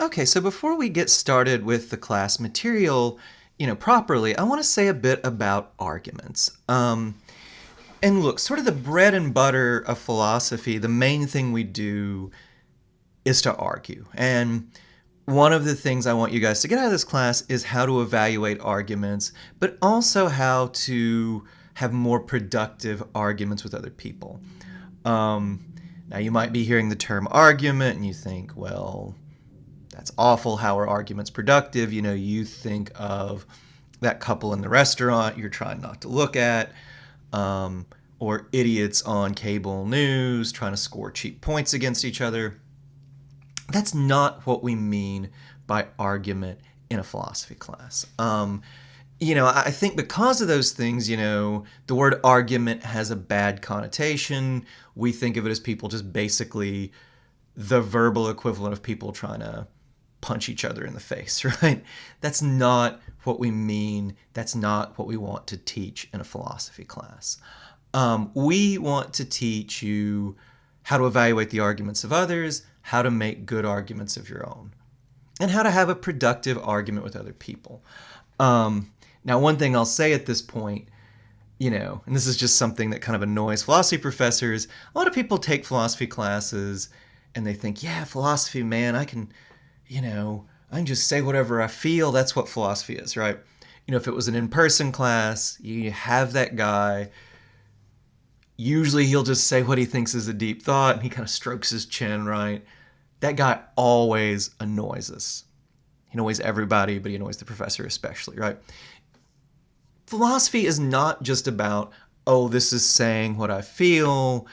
Okay, so before we get started with the class material, properly, I want to say a bit about arguments. And look, sort of the bread and butter of philosophy, the main thing we do is to argue. And one of the things I want you guys to get out of this class is how to evaluate arguments, but also how to have more productive arguments with other people. Now, you might be hearing the term argument and you think, well, that's awful. How are arguments productive? You think of that couple in the restaurant you're trying not to look at, or idiots on cable news trying to score cheap points against each other. That's not what we mean by argument in a philosophy class. I think because of those things, the word argument has a bad connotation. We think of it as people just basically the verbal equivalent of people trying to punch each other in the face, right? That's not what we mean. That's not what we want to teach in a philosophy class. We want to teach you how to evaluate the arguments of others, how to make good arguments of your own, and how to have a productive argument with other people. Now, one thing I'll say at this point, and this is just something that kind of annoys philosophy professors, a lot of people take philosophy classes and they think, yeah, philosophy, man, I can just say whatever I feel. That's what philosophy is, right? If it was an in-person class, you have that guy. Usually he'll just say what he thinks is a deep thought and he kind of strokes his chin, right? That guy always annoys us. He annoys everybody, but he annoys the professor especially, right? Philosophy is not just about, oh, this is saying what I feel.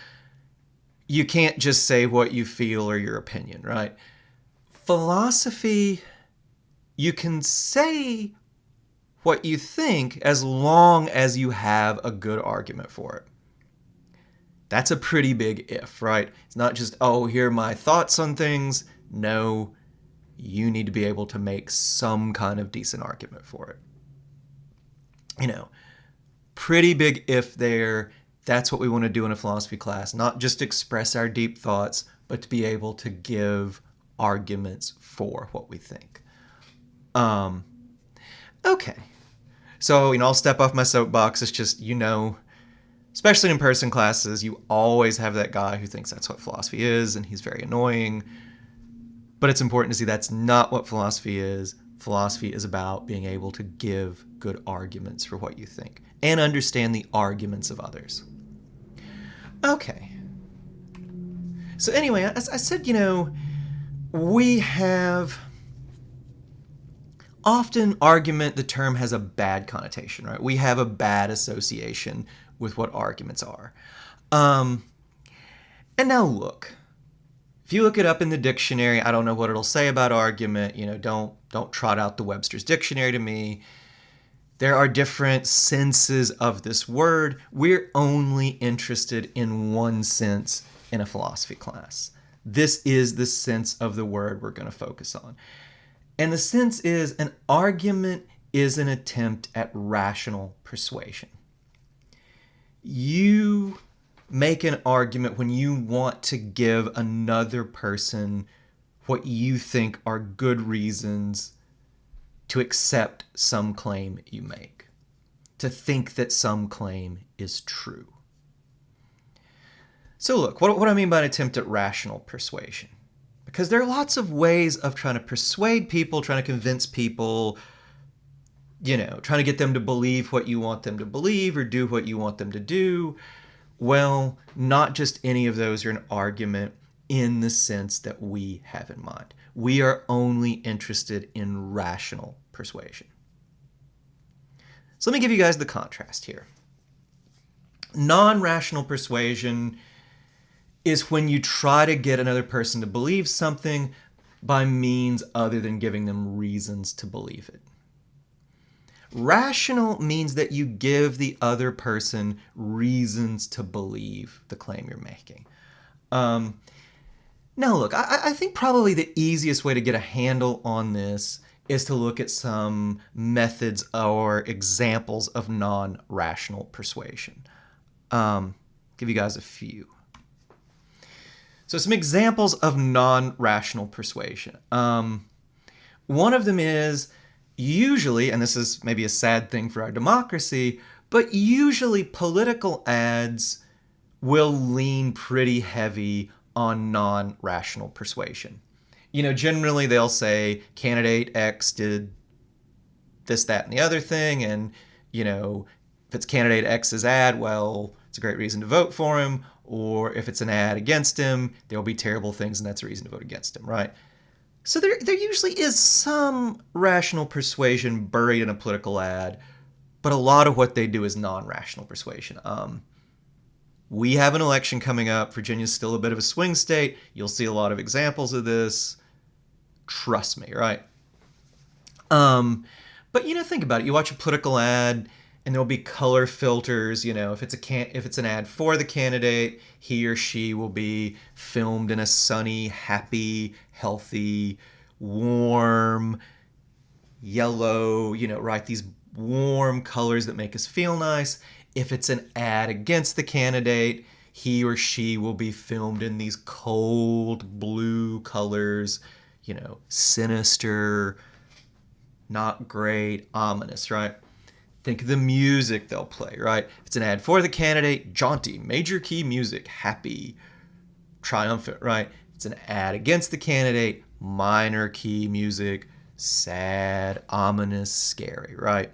You can't just say what you feel or your opinion, right? Philosophy, you can say what you think as long as you have a good argument for it. That's a pretty big if, right? It's not just, oh, here are my thoughts on things. No, you need to be able to make some kind of decent argument for it. Pretty big if there. That's what we want to do in a philosophy class. Not just express our deep thoughts, but to be able to give arguments for what we think. Okay. So, I'll step off my soapbox. It's just, especially in in-person classes, you always have that guy who thinks that's what philosophy is, and he's very annoying. But it's important to see that's not what philosophy is. Philosophy is about being able to give good arguments for what you think and understand the arguments of others. Okay. So anyway, as I said, we have often argument, the term has a bad connotation, right? We have a bad association with what arguments are. And now look, if you look it up in the dictionary, I don't know what it'll say about argument. Don't trot out the Webster's dictionary to me. There are different senses of this word. We're only interested in one sense in a philosophy class. This is the sense of the word we're going to focus on. And the sense is an argument is an attempt at rational persuasion. You make an argument when you want to give another person what you think are good reasons to accept some claim you make, to think that some claim is true. So look, what do I mean by an attempt at rational persuasion? Because there are lots of ways of trying to persuade people, trying to convince people, trying to get them to believe what you want them to believe or do what you want them to do. Well, not just any of those are an argument in the sense that we have in mind. We are only interested in rational persuasion. So let me give you guys the contrast here. Non-rational persuasion is when you try to get another person to believe something by means other than giving them reasons to believe it. Rational means that you give the other person reasons to believe the claim you're making. Now look, I think probably the easiest way to get a handle on this is to look at some methods or examples of non-rational persuasion. Give you guys a few. So some examples of non-rational persuasion. One of them is usually, and this is maybe a sad thing for our democracy, but usually political ads will lean pretty heavy on non-rational persuasion. Generally they'll say candidate X did this, that, and the other thing, and if it's candidate X's ad, well, it's a great reason to vote for him. Or if it's an ad against him, there'll be terrible things, and that's a reason to vote against him, right? So there usually is some rational persuasion buried in a political ad, but a lot of what they do is non-rational persuasion. We have an election coming up. Virginia's still a bit of a swing state. You'll see a lot of examples of this. Trust me, right? But think about it. You watch a political ad, and there'll be color filters. If it's an ad for the candidate, he or she will be filmed in a sunny, happy, healthy, warm, yellow. Right? These warm colors that make us feel nice. If it's an ad against the candidate, he or she will be filmed in these cold blue colors. Sinister, not great, ominous, right? Think of the music they'll play, right? If it's an ad for the candidate, jaunty, major key music, happy, triumphant, right? If it's an ad against the candidate, minor key music, sad, ominous, scary, right?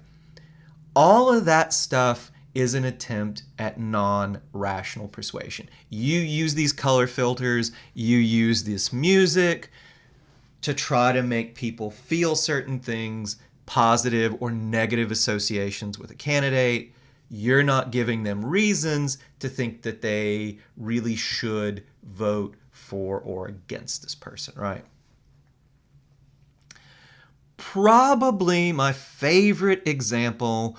All of that stuff is an attempt at non-rational persuasion. You use these color filters, you use this music to try to make people feel certain things, positive or negative associations with a candidate. You're not giving them reasons to think that they really should vote for or against this person, right? Probably my favorite example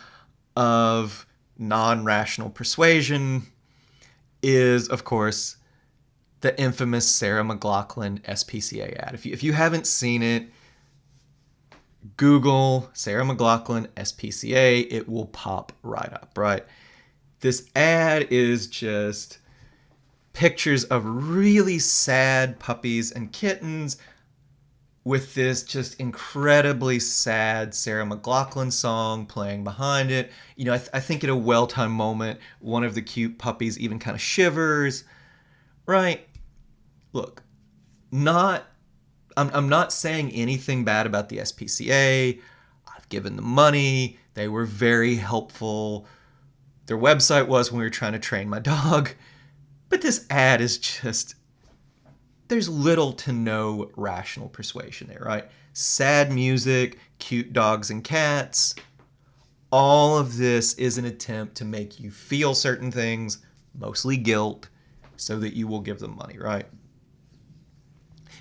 of non-rational persuasion is, of course, the infamous Sarah McLachlan SPCA ad. If you haven't seen it, Google Sarah McLachlan SPCA. It will pop right up, right? This ad is just pictures of really sad puppies and kittens with this just incredibly sad Sarah McLachlan song playing behind it. I think at a well-timed moment, one of the cute puppies even kind of shivers, right? Look, I'm not saying anything bad about the SPCA. I've given them money. They were very helpful. Their website was when we were trying to train my dog. But this ad is just, there's little to no rational persuasion there, right? Sad music, cute dogs and cats. All of this is an attempt to make you feel certain things, mostly guilt, so that you will give them money, right?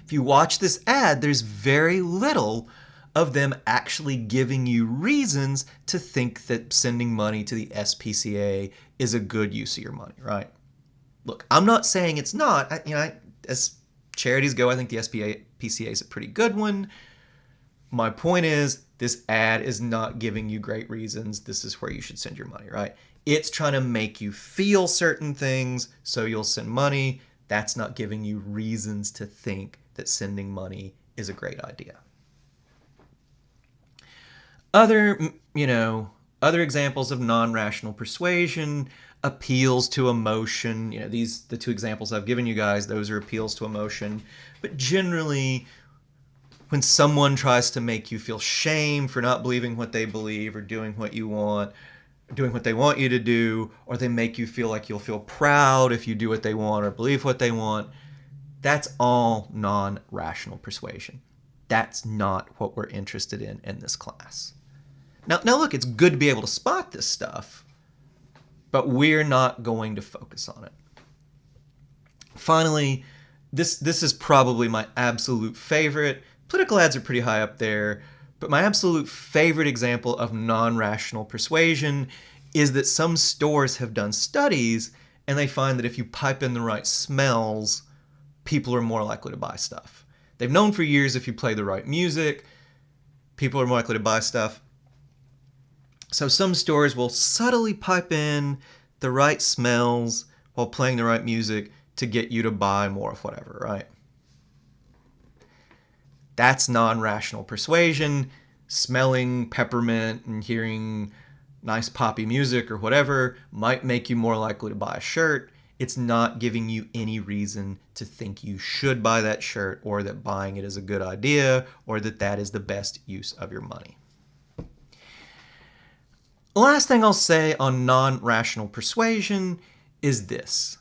If you watch this ad, there's very little of them actually giving you reasons to think that sending money to the SPCA is a good use of your money, right? Look, I'm not saying it's not. As charities go, I think the SPCA is a pretty good one. My point is, this ad is not giving you great reasons. This is where you should send your money, right? It's trying to make you feel certain things, so you'll send money. That's not giving you reasons to think that sending money is a great idea. Other examples of non-rational persuasion, appeals to emotion. The two examples I've given you guys, those are appeals to emotion. But generally, when someone tries to make you feel shame for not believing what they believe or doing what you want, doing what they want you to do, or they make you feel like you'll feel proud if you do what they want or believe what they want, that's all non-rational persuasion. That's not what we're interested in this class. Now look, it's good to be able to spot this stuff, but we're not going to focus on it. Finally, this is probably my absolute favorite. Political ads are pretty high up there, but my absolute favorite example of non-rational persuasion is that some stores have done studies and they find that if you pipe in the right smells, people are more likely to buy stuff. They've known for years if you play the right music, people are more likely to buy stuff. So some stores will subtly pipe in the right smells while playing the right music to get you to buy more of whatever, right? That's non-rational persuasion. Smelling peppermint and hearing nice poppy music or whatever might make you more likely to buy a shirt. It's not giving you any reason to think you should buy that shirt, or that buying it is a good idea, or that that is the best use of your money. The last thing I'll say on non-rational persuasion is this.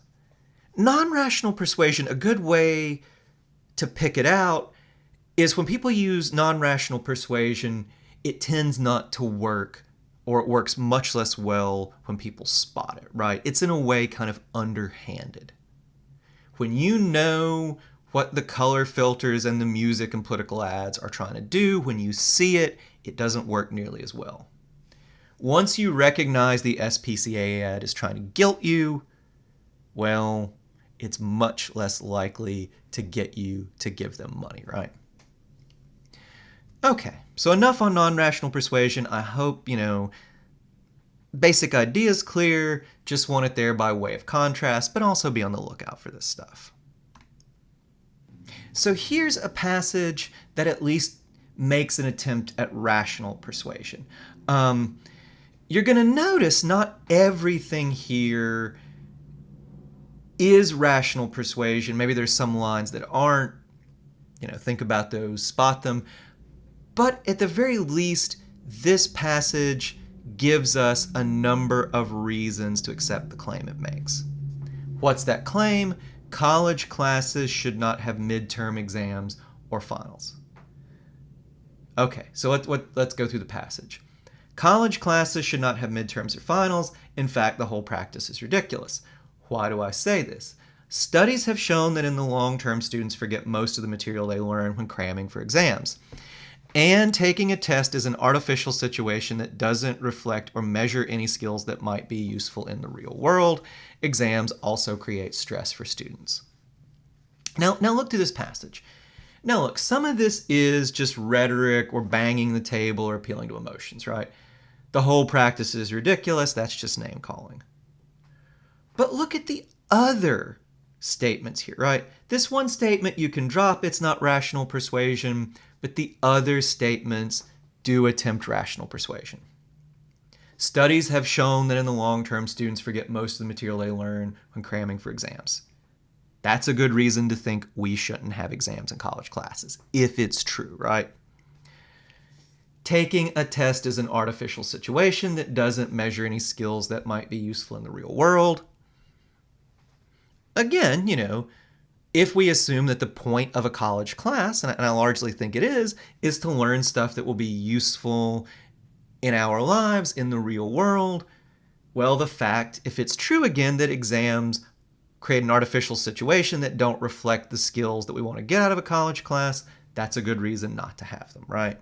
Non-rational persuasion, a good way to pick it out is when people use non-rational persuasion, it tends not to work, or it works much less well when people spot it, right? It's in a way kind of underhanded. When you know what the color filters and the music and political ads are trying to do, when you see it, it doesn't work nearly as well. Once you recognize the SPCA ad is trying to guilt you, well, it's much less likely to get you to give them money, right? Okay, so enough on non-rational persuasion. I hope, basic ideas clear. Just want it there by way of contrast, but also be on the lookout for this stuff. So here's a passage that at least makes an attempt at rational persuasion. You're going to notice not everything here is rational persuasion. Maybe there's some lines that aren't. Think about those, spot them. But at the very least, this passage gives us a number of reasons to accept the claim it makes. What's that claim? College classes should not have midterm exams or finals. Okay, so let's go through the passage. College classes should not have midterms or finals. In fact, the whole practice is ridiculous. Why do I say this? Studies have shown that in the long term, students forget most of the material they learn when cramming for exams. And taking a test is an artificial situation that doesn't reflect or measure any skills that might be useful in the real world. Exams also create stress for students. Now look through this passage. Now look, some of this is just rhetoric or banging the table or appealing to emotions, right? The whole practice is ridiculous. That's just name calling. But look at the other statements here, right? This one statement you can drop. It's not rational persuasion. But the other statements do attempt rational persuasion. Studies have shown that in the long term, students forget most of the material they learn when cramming for exams. That's a good reason to think we shouldn't have exams in college classes, if it's true, right? Taking a test is an artificial situation that doesn't measure any skills that might be useful in the real world. Again, if we assume that the point of a college class, and I largely think it is to learn stuff that will be useful in our lives, in the real world, well, the fact, if it's true again, that exams create an artificial situation that don't reflect the skills that we want to get out of a college class, that's a good reason not to have them, right?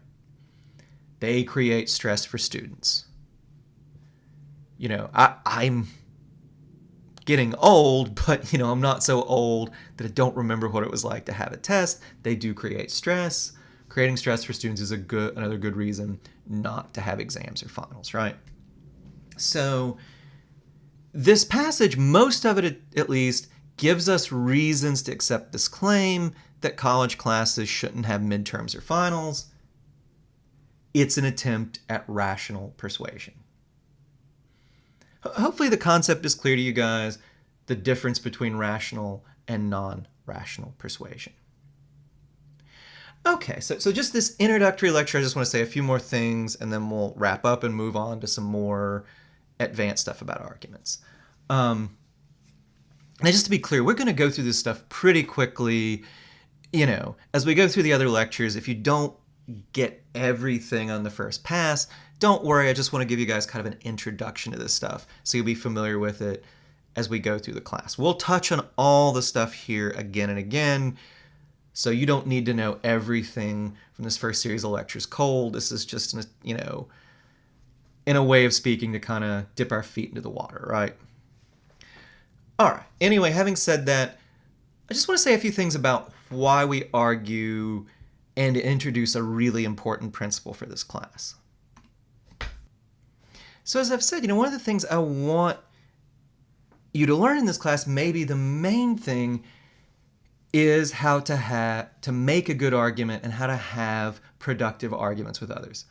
They create stress for students. I'm getting old, but I'm not so old that I don't remember what it was like to have a test. They do create stress. Creating stress for students is another good reason not to have exams or finals, right? So this passage, most of it at least, gives us reasons to accept this claim that college classes shouldn't have midterms or finals. It's an attempt at rational persuasion. Hopefully the concept is clear to you guys, the difference between rational and non-rational persuasion. Okay, so just this introductory lecture, I just want to say a few more things, and then we'll wrap up and move on to some more advanced stuff about arguments. Now, just to be clear, we're going to go through this stuff pretty quickly. As we go through the other lectures, if you don't get everything on the first pass, don't worry. I just want to give you guys kind of an introduction to this stuff so you'll be familiar with it as we go through the class. We'll touch on all the stuff here again and again, so you don't need to know everything from this first series of lectures cold. This is just, in a way of speaking, to kind of dip our feet into the water, right? All right. Anyway, having said that, I just want to say a few things about why we argue and to introduce a really important principle for this class. So as I've said, one of the things I want you to learn in this class, maybe the main thing, is how to make a good argument and how to have productive arguments with others.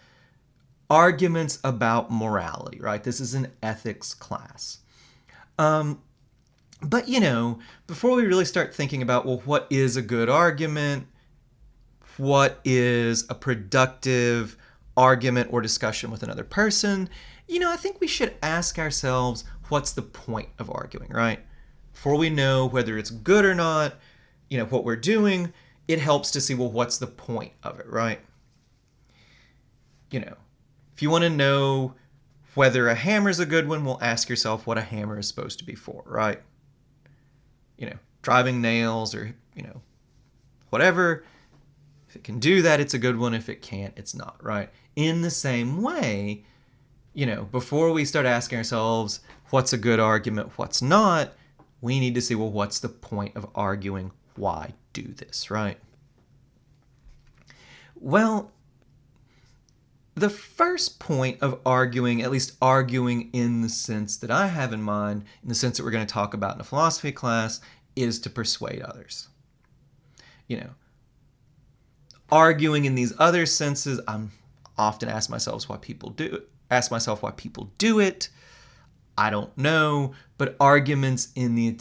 Arguments about morality, right? This is an ethics class. But before we really start thinking about, well, what is a good argument? What is a productive argument or discussion with another person? I think we should ask ourselves, what's the point of arguing, right? Before we know whether it's good or not, what we're doing, it helps to see, well, what's the point of it, right? If you want to know whether a hammer is a good one, well, ask yourself what a hammer is supposed to be for, right? Driving nails or, whatever. If it can do that, it's a good one. If it can't, it's not, right? In the same way, before we start asking ourselves what's a good argument, what's not, we need to see, well, what's the point of arguing? Why do this, right? Well, the first point of arguing, at least arguing in the sense that I have in mind, in the sense that we're going to talk about in a philosophy class, is to persuade others. Arguing in these other senses, I'm often ask myself why people do it. I don't know, but arguments in the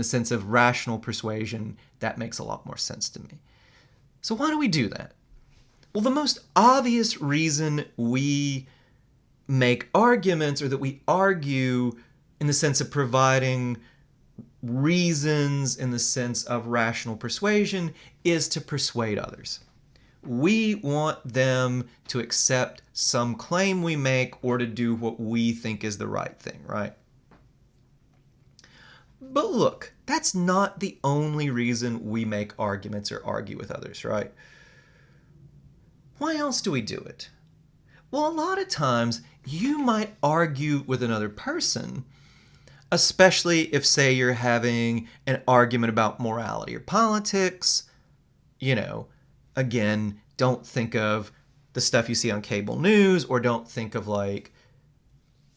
sense of rational persuasion, that makes a lot more sense to me. So why do we do that? Well, the most obvious reason we make arguments, or that we argue in the sense of providing reasons in the sense of rational persuasion, is to persuade others. We want them to accept some claim we make or to do what we think is the right thing, right? But look, that's not the only reason we make arguments or argue with others, right? Why else do we do it? Well, a lot of times you might argue with another person, especially if, say, you're having an argument about morality or politics. Again, don't think of the stuff you see on cable news, or don't think of like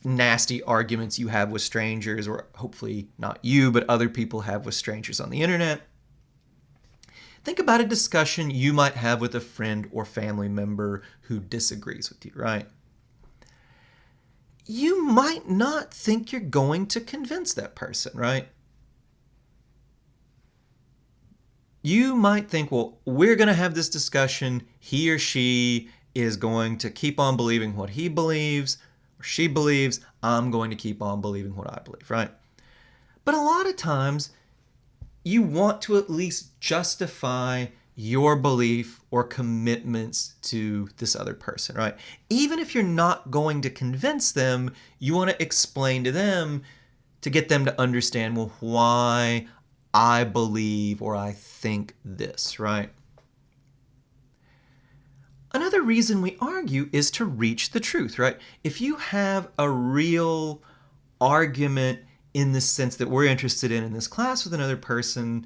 nasty arguments you have with strangers, or hopefully not you, but other people have with strangers on the internet. Think about a discussion you might have with a friend or family member who disagrees with you, right? You might not think you're going to convince that person, right? You might think, well, we're going to have this discussion. He or she is going to keep on believing what he believes or she believes. I'm going to keep on believing what I believe, right? But a lot of times, you want to at least justify your belief or commitments to this other person, right? Even if you're not going to convince them, you want to explain to them to get them to understand, well, why I believe or I think this, right? Another reason we argue is to reach the truth, right? If you have a real argument in the sense that we're interested in this class with another person,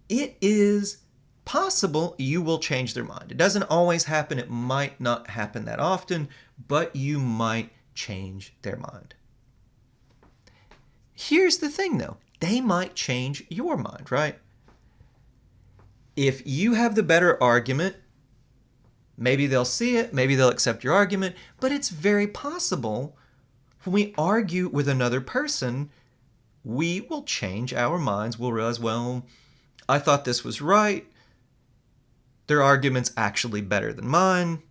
it is possible you will change their mind. It doesn't always happen. It might not happen that often, but you might change their mind. Here's the thing, though. They might change your mind, right? If you have the better argument, maybe they'll see it, maybe they'll accept your argument, but it's very possible when we argue with another person, we will change our minds. We'll realize, well, I thought this was right. Their argument's actually better than mine.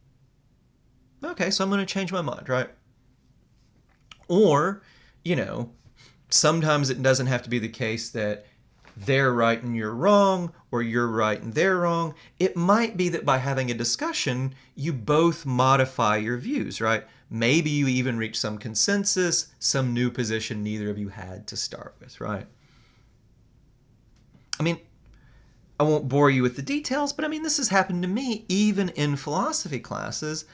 Okay, so I'm going to change my mind, right? Or, sometimes it doesn't have to be the case that they're right and you're wrong, or you're right and they're wrong. It might be that by having a discussion, you both modify your views, right? Maybe you even reach some consensus, some new position neither of you had to start with, right? I won't bore you with the details, but this has happened to me even in philosophy classes.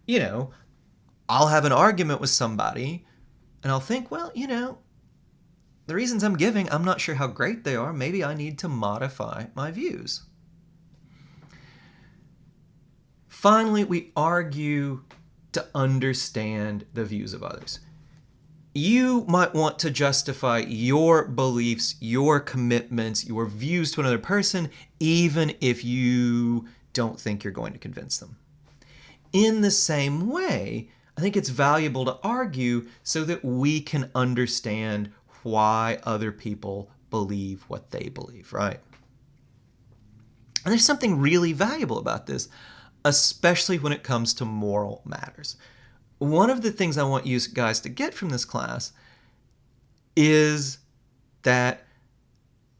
I'll have an argument with somebody and I'll think, well, the reasons I'm giving, I'm not sure how great they are. Maybe I need to modify my views. Finally, we argue to understand the views of others. You might want to justify your beliefs, your commitments, your views to another person, even if you don't think you're going to convince them. In the same way, I think it's valuable to argue so that we can understand why other people believe what they believe, right? And there's something really valuable about this, especially when it comes to moral matters. One of the things I want you guys to get from this class is that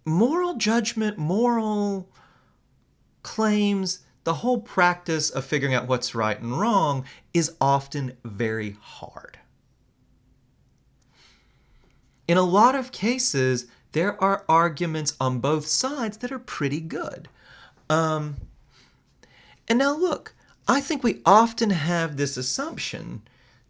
moral judgment, moral claims, the whole practice of figuring out what's right and wrong is often very hard. In a lot of cases, there are arguments on both sides that are pretty good. And now look, I think we often have this assumption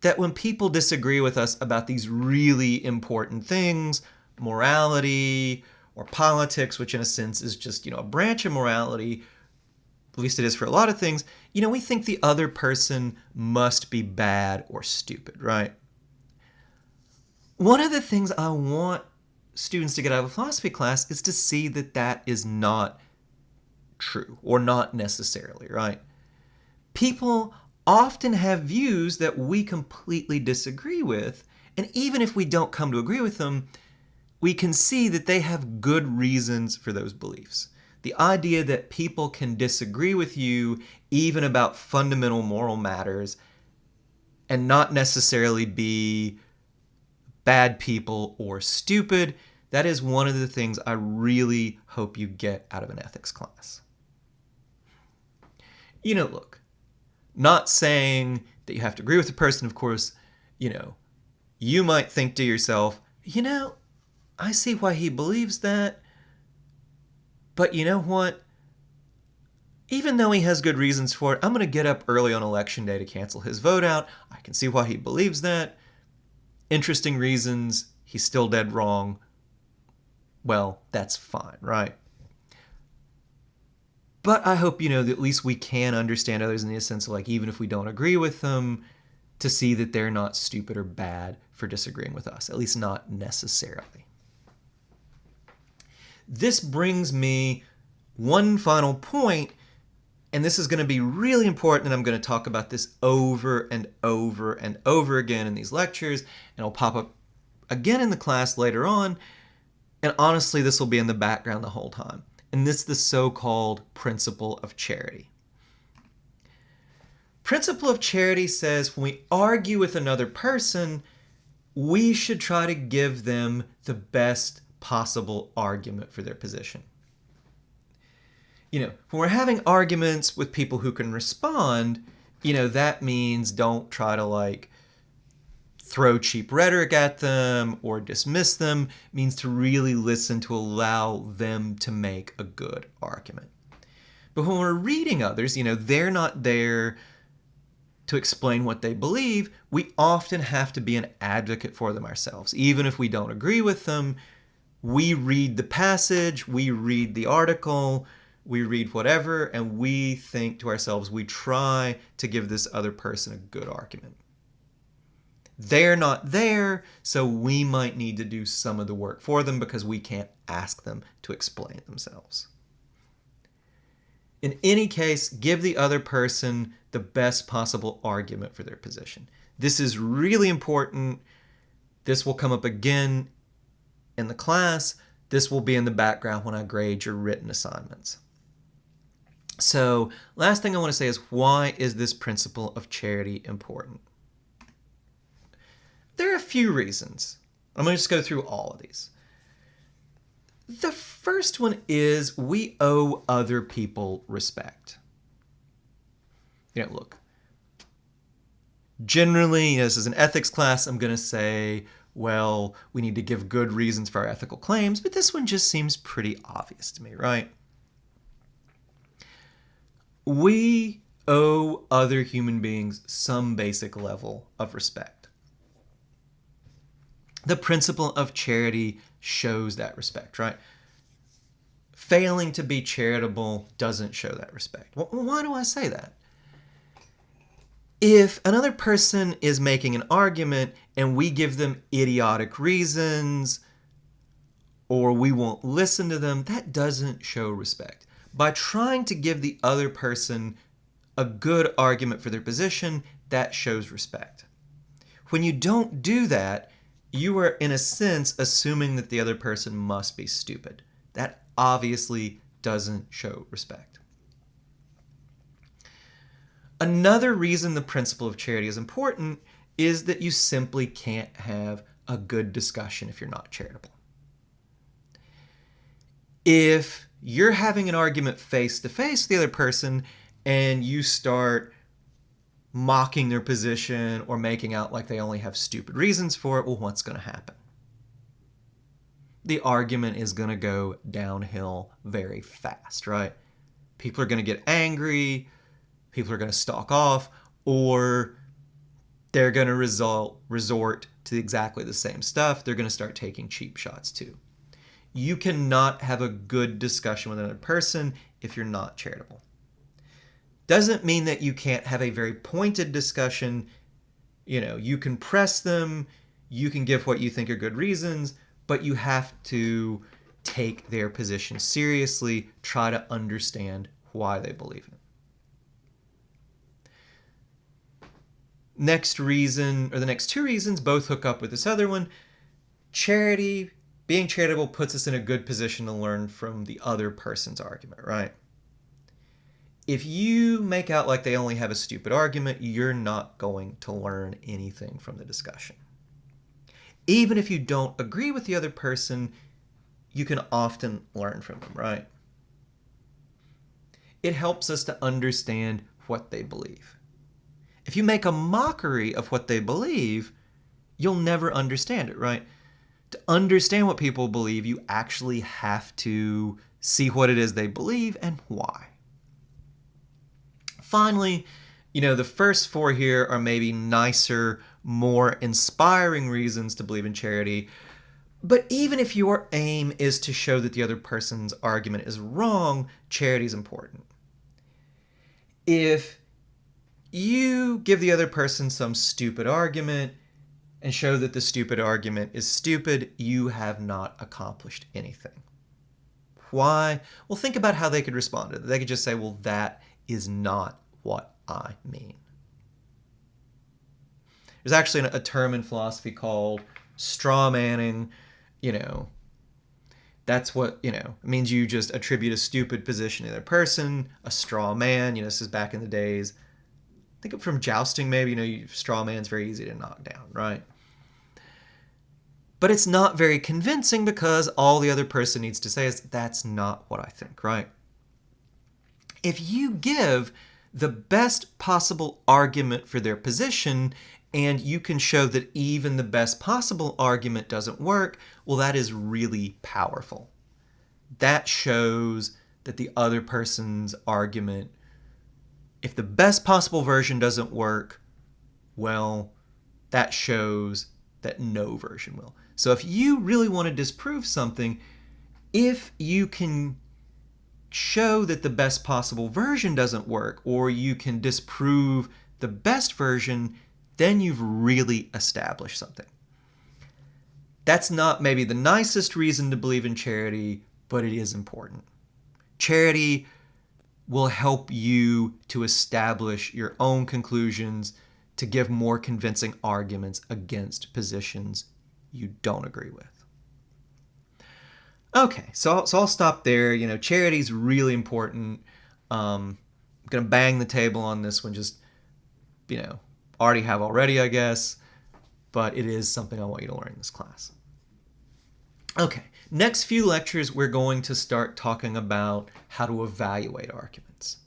that when people disagree with us about these really important things, morality or politics, which in a sense is just, a branch of morality, at least it is for a lot of things, we think the other person must be bad or stupid, right? One of the things I want students to get out of a philosophy class is to see that that is not true, or not necessarily, right? People often have views that we completely disagree with, and even if we don't come to agree with them, we can see that they have good reasons for those beliefs. The idea that people can disagree with you even about fundamental moral matters and not necessarily be bad people or stupid, that is one of the things I really hope you get out of an ethics class. Look, not saying that you have to agree with the person, of course, you might think to yourself, I see why he believes that, but you know what? Even though he has good reasons for it, I'm going to get up early on election day to cancel his vote out. I can see why he believes that. Interesting reasons. He's still dead wrong. Well, that's fine, right? But I hope, that at least we can understand others in the sense of, even if we don't agree with them, to see that they're not stupid or bad for disagreeing with us, at least not necessarily. This brings me one final point, and this is going to be really important, and I'm going to talk about this over and over and over again in these lectures, and it'll pop up again in the class later on, and honestly, this will be in the background the whole time. And this is the so-called principle of charity. Principle of charity says when we argue with another person, we should try to give them the best possible argument for their position. When we're having arguments with people who can respond, that means don't try to throw cheap rhetoric at them or dismiss them. It means to really listen to allow them to make a good argument. But when we're reading others, they're not there to explain what they believe. We often have to be an advocate for them ourselves. Even if we don't agree with them, we read the passage, we read the article, we read whatever, and we think to ourselves, we try to give this other person a good argument. They're not there, so we might need to do some of the work for them because we can't ask them to explain themselves. In any case, give the other person the best possible argument for their position. This is really important. This will come up again in the class. This will be in the background when I grade your written assignments. So, last thing I want to say is, why is this principle of charity important? There are a few reasons. I'm going to just go through all of these. The first one is we owe other people respect. Look, generally, this is an ethics class, I'm going to say, well, we need to give good reasons for our ethical claims, but this one just seems pretty obvious to me, right? We owe other human beings some basic level of respect. The principle of charity shows that respect, right? Failing to be charitable doesn't show that respect. Well, why do I say that? If another person is making an argument and we give them idiotic reasons or we won't listen to them, that doesn't show respect. By trying to give the other person a good argument for their position, that shows respect. When you don't do that, you are, in a sense, assuming that the other person must be stupid. That obviously doesn't show respect. Another reason the principle of charity is important is that you simply can't have a good discussion if you're not charitable. If you're having an argument face to face with the other person and you start mocking their position or making out like they only have stupid reasons for it, well, what's going to happen? The argument is going to go downhill very fast, right? People are going to get angry, people are going to stalk off, or they're going to resort to exactly the same stuff. They're going to start taking cheap shots too. You cannot have a good discussion with another person if you're not charitable. Doesn't mean that you can't have a very pointed discussion. You can press them, you can give what you think are good reasons, but you have to take their position seriously, try to understand why they believe it. Next reason, or the next two reasons, both hook up with this other one. Being charitable puts us in a good position to learn from the other person's argument, right? If you make out like they only have a stupid argument, you're not going to learn anything from the discussion. Even if you don't agree with the other person, you can often learn from them, right? It helps us to understand what they believe. If you make a mockery of what they believe, you'll never understand it, right? To understand what people believe, you actually have to see what it is they believe and why. Finally, the first four here are maybe nicer, more inspiring reasons to believe in charity. But even if your aim is to show that the other person's argument is wrong, charity is important. If you give the other person some stupid argument and show that the stupid argument is stupid, you have not accomplished anything. Why? Well, think about how they could respond to it. They could just say, well, that is not what I mean. There's actually a term in philosophy called straw manning. That's what, it means you just attribute a stupid position to the other person, a straw man. This is back in the days. Think of from jousting, maybe, straw man's very easy to knock down, right? But it's not very convincing because all the other person needs to say is, that's not what I think, right? If you give the best possible argument for their position and you can show that even the best possible argument doesn't work, well, that is really powerful. That shows that the other person's argument, if the best possible version doesn't work, well, that shows that no version will. So if you really want to disprove something, if you can show that the best possible version doesn't work, or you can disprove the best version, then you've really established something. That's not maybe the nicest reason to believe in charity, but it is important. Charity will help you to establish your own conclusions, to give more convincing arguments against positions you don't agree with. Okay, so I'll stop there. Charity is really important. I'm going to bang the table on this one, just, already, I guess. But it is something I want you to learn in this class. Okay, next few lectures, we're going to start talking about how to evaluate arguments.